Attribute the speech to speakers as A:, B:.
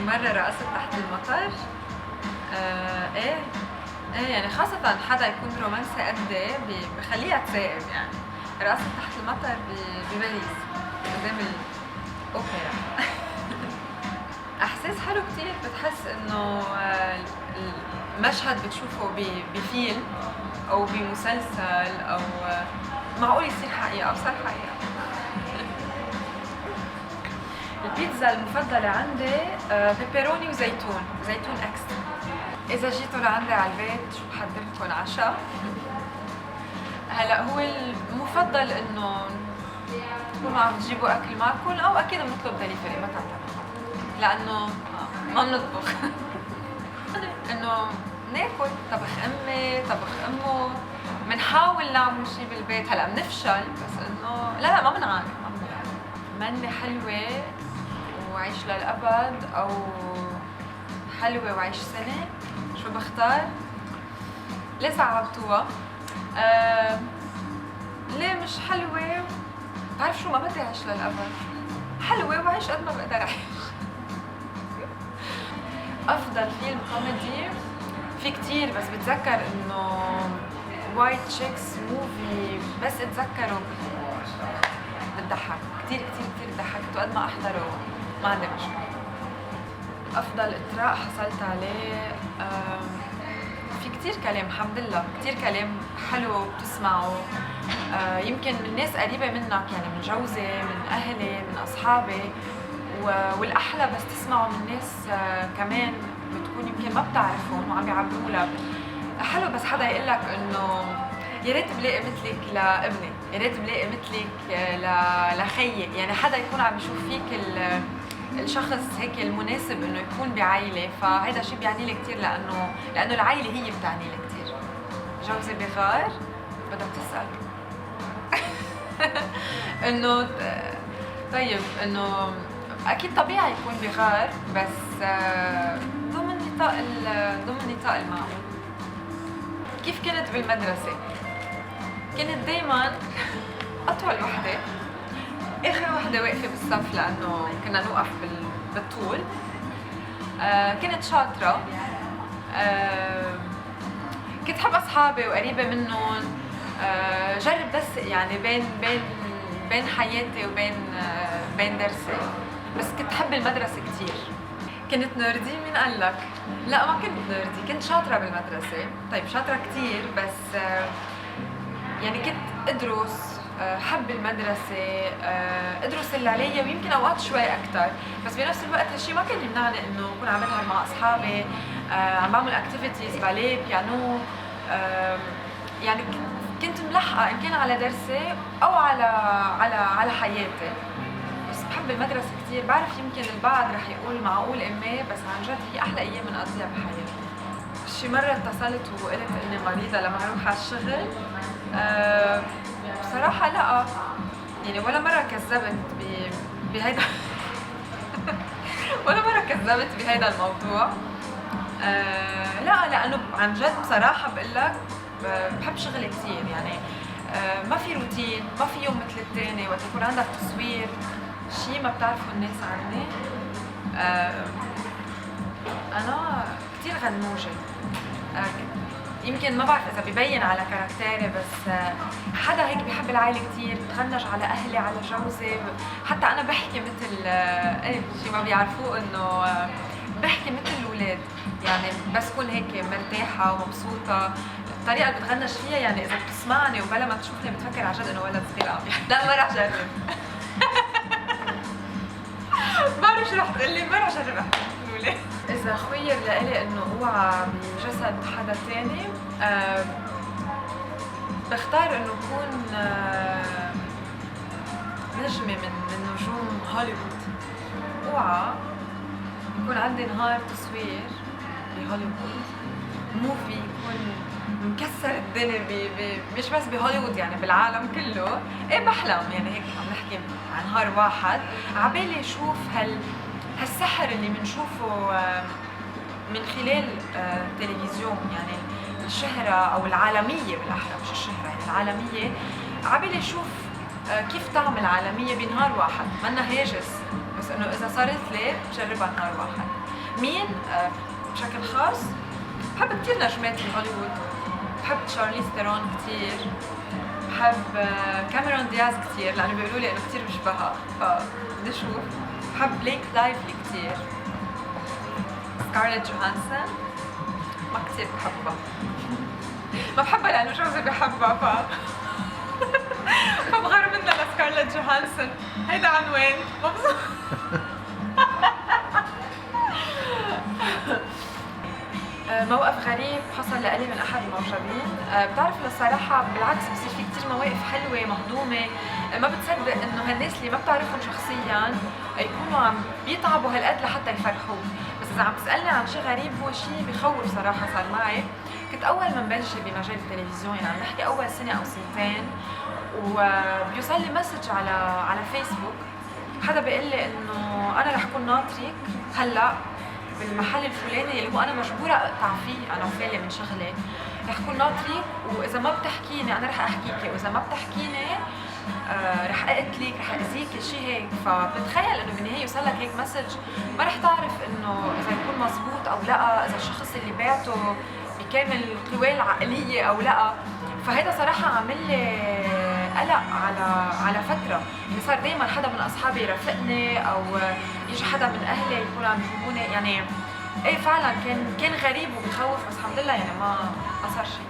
A: مرة رقصت تحت المطر؟ ايه. ايه يعني خاصة حدا يكون رومانسي قدي بخليها تسائب يعني. رقصت تحت المطر بباريس قدام الأوبرا. احساس حلو كتير، بتحس انه المشهد بتشوفه بفيلم او بمسلسل او معقول يصير حقيقة او صار حقيقة. البيتزا المفضلة عندي بيبروني وزيتون، زيتون اكسترا. اذا جيتوا لعندي على البيت شو بحضر لكم عشاء؟ هلا هو المفضل انه تكونوا عم تجيبوا اكل معكم، او اكيد بنطلب دليفري، ما تعتمد لانه ما بنطبخ. انه ناكل طبخ امي طبخ امه، بنحاول نعمل شيء بالبيت. هلا بنفشل بس انه لا ما بنعاني. مني حلوه وعيش للابد او حلوه وعيش سنه، شو بختار؟ ليه صعبتوها؟ ليه مش حلوه؟ بعرف شو، ما بدي اعيش للابد، حلوه وعيش قد ما بقدر اعيش. افضل فيلم كوميدي في كتير، بس بتذكر انه وايت تشيكس موفي، بس اتذكره بتضحك كتير كتير كتير، ضحكت وقد ما احضره ما عندي مشكله. افضل اطراء حصلت عليه في كتير كلام، الحمد لله كتير كلام حلو بتسمعه، يمكن من ناس قريبه منك، يعني من جوزي، من اهلي، من اصحابي، والاحلى بس تسمعوا من ناس كمان بتكون يمكن ما بتعرفهم وعم يعبروا لك. حلو بس حدا يقول لك انه يا ريت بلاقي مثلك لابني، يا ريت بلاقي مثلك لخيي، يعني حدا يكون عم يشوف فيك الشخص هيك المناسب انه يكون بعائله، فهذا شيء بيعني لي كثير، لانه العائله هي بتعني لي كثير. جوزي بغار؟ بدك تسال. انه طيب انه اكيد طبيعي يكون بغار، بس ضمن نطاق المعقول. كيف كنت بالمدرسه؟ كنت دايما اطول وحده، اخر وحده واقفه بالصف، لانه كنا نوقف بالطول. كنت شاطره، كنت حب اصحابي وقريبه منهم. جرب بس يعني بين حياتي وبين درسي، بس كنت حب المدرسه كثير. كنت نيردي؟ مين قال لك؟ لا ما كنت نيردي، كنت شاطره بالمدرسه. طيب شاطره كثير، بس يعني كنت ادرس، حب المدرسه، ادرس اللي علي ويمكن اوقات شوي اكثر، بس بنفس الوقت هالشيء ما كان يمنعني انه اكون عم بلعب مع اصحابي، عم بعمل اكتيفيتيز، باليه، بيانو. يعني كنت ملحقه ان كان على درسي او على حياتي، بس بحب المدرسه كثير. بعرف يمكن البعض رح يقول معقول امي، بس عن جد هي احلى ايام بنقضيها بحياتي. شي مره اتصلت وقلت اني مريضه لما اروح على الشغل؟ بصراحه لا، يعني ولا مره كذبت بهيدا. ولا مره كذبت بهيدا الموضوع. لا، لانه عن جد بصراحه بقول لك بحب شغلي كثير، يعني ما في روتين، ما في يوم مثل الثاني. وقت يكون عندك تصوير شيء ما بتعرفوا الناس عني، انا كثير غنوجه. يمكن ما بعرف اذا ببين على كاركتيري، بس حدا هيك بحب العائله كثير، بتغنج على اهلي، على جوزي. حتى انا بحكي مثل ايه شيء ما بيعرفوه، انه بحكي مثل الاولاد، يعني بس كون هيك مرتاحه ومبسوطه. الطريقه اللي بتغنج فيها، يعني اذا بتسمعني وبلا ما تشوفني بتفكر عن جد انه ولد صغير عم يحكي. لا ما رح جرب. بعرف شو رح تقلي، ما رح جرب احكي مثل الاولاد. اذا خير لإلي انه اوعى بجسد حدا ثاني، بختار انه اكون نجمه من نجوم هوليوود. اوعى يكون عندي نهار تصوير بهوليوود، موفي يكون مكسر الدنيا مش بس بهوليوود، يعني بالعالم كله. ايه بحلم يعني هيك عم نحكي عن نهار واحد، عبالي اشوف هالسحر اللي بنشوفه من خلال التلفزيون، يعني الشهرة او العالمية بالاحرى، مش الشهرة، يعني العالمية. عبالي اشوف كيف تعمل عالمية بنهار واحد، منا هاجس، بس انه اذا صارت لي بجربها نهار واحد. مين بشكل خاص؟ بحب كتير نجمات هوليوود، بحب شارليز ثيرون كتير، بحب كاميرون دياز كتير لانه بيقولوا لي انه كتير بشبهها، فنشوف. بحب بليك لايفلي كتير. سكارليت جوهانسون ما كتير بحبها ما بحبها لانه جوزي بحبها فبغار منها لسكارليت جوهانسون. هيدا عنوان مبسوط. موقف غريب حصل لإلي من أحد المعجبين. بتعرف للصراحة بالعكس بصير في كتير مواقف حلوة مهضومة، ما بتصدق إنه هالناس اللي ما بتعرفهم شخصياً يكونوا عم بيتعبوا هالقد لحتى يفرحوك. بس إذا عم تسألني عن شيء غريب هو شيء بخوف صراحة صار معي. كنت أول ما مبلشة بمجال التلفزيون، يعني عم نحكي أول سنة أو سنتين، وبيوصل لي مسج على فيسبوك، حدا بيقول لي إنه أنا رح كون ناطرك هلأ بالمحل الفلاني اللي هو انا مجبوره اقطع فيه انا وفالي من شغلي، رح كون ناطريك، واذا ما بتحكيني انا رح احكيكي، واذا ما بتحكيني رح اقتلك، رح اذيك، شيء هيك. فبتخيل انه بالنهايه يوصل لك هيك مسج ما رح تعرف انه اذا يكون مزبوط او لا، اذا الشخص اللي بعته بكامل قواه العقليه او لا. فهذا صراحه عامل لي قلق على فتره، يعني صار دائما حدا من اصحابي يرافقني او يجي حدا من اهلي يكونوا عم يجيبوني، يعني ايه فعلا كان غريب وبخوف، بس الحمد لله يعني ما صار شيء.